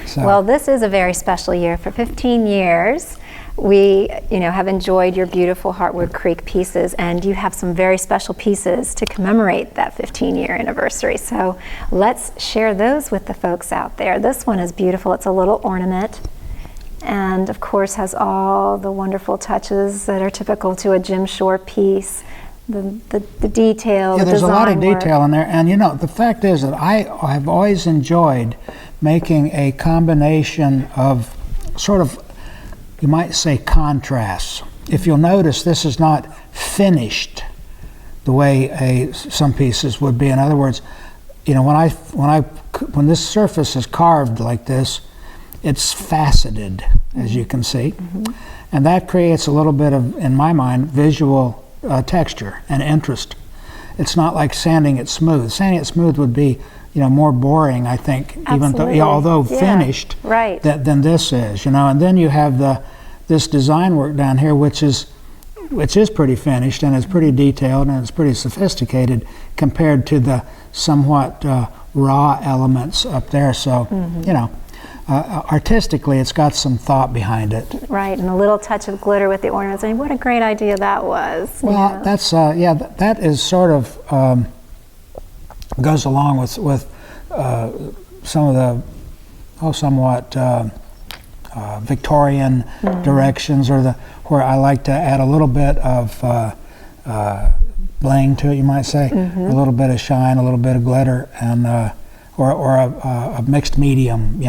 So. Well, this is a very special year. For 15 years, we have enjoyed your beautiful Heartwood Creek pieces, and you have some very special pieces to commemorate that 15-year anniversary. So let's share those with the folks out there. This one is beautiful. It's a little ornament, and of course has all the wonderful touches that are typical to a Jim Shore piece. The detail, yeah, the there's a lot of design detail in there, and the fact is that I have always enjoyed making a combination of sort of, you might say, contrasts. If you'll notice, this is not finished the way some pieces would be. In other words, when this surface is carved like this, it's faceted, as you can see, and that creates a little bit of, in my mind, visual texture and interest. It's not like sanding it smooth. Sanding it smooth would be, more boring, I think, even though, although finished, right, than this is, And then you have this design work down here, which is pretty finished and it's pretty detailed and it's pretty sophisticated compared to the somewhat raw elements up there. So, artistically, it's got some thought behind it. Right, and a little touch of glitter with the ornaments. I mean, what a great idea that was. Well, that's that is sort of goes along with some of the somewhat Victorian directions, or where I like to add a little bit of bling to it, you might say, a little bit of shine, a little bit of glitter, and or a mixed medium,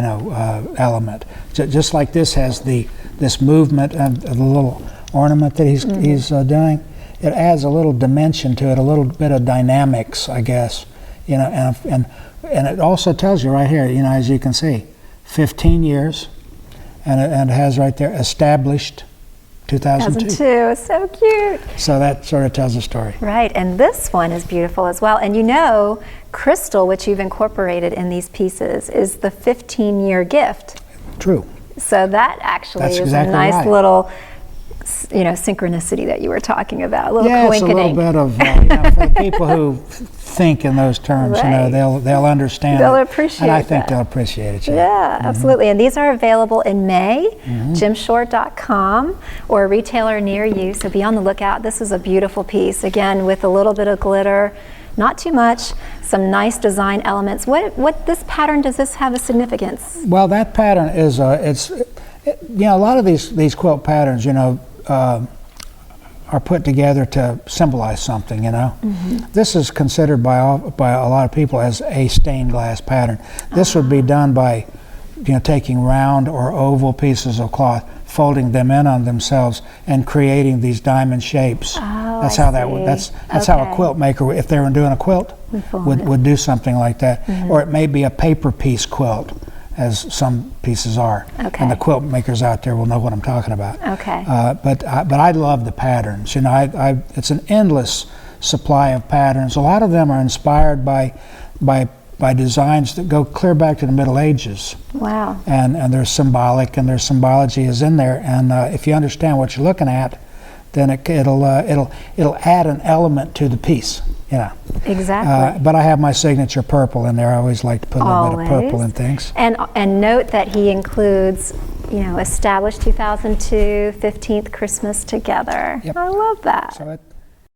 element. Just like this has this movement and the little ornament that he's doing. It adds a little dimension to it, a little bit of dynamics, I guess. And it also tells you right here, as you can see, 15 years, and it has right there established 2002. So cute. So that sort of tells a story. Right, and this one is beautiful as well. And crystal, which you've incorporated in these pieces, is the 15-year gift. True. So that actually That's is exactly a nice right. little, synchronicity that you were talking about. A little it's a little bit of, for the people who think in those terms, right. they'll understand. They'll it. appreciate And I think that. they'll appreciate it. Yeah, absolutely. And these are available in May, jimshore.com, or a retailer near you, so be on the lookout. This is a beautiful piece, again, with a little bit of glitter, not too much, some nice design elements. What this pattern, does this have a significance? Well, that pattern is, a lot of these quilt patterns, are put together to symbolize something, This is considered by a lot of people as a stained glass pattern. This would be done by, taking round or oval pieces of cloth, folding them in on themselves, and creating these diamond shapes. That's how that would. That's how a quilt maker, if they were doing a quilt, would do something like that. Or it may be a paper piece quilt, as some pieces are. Okay. And the quilt makers out there will know what I'm talking about. Okay. But I love the patterns. It's an endless supply of patterns. A lot of them are inspired by designs that go clear back to the Middle Ages. Wow. And they're symbolic, and their symbology is in there. And if you understand what you're looking at, then it'll add an element to the piece. Exactly. But I have my signature purple in there. I always like to put a little bit of purple in things. And note that he includes, established 2002, 15th Christmas together. Yep. I love that. So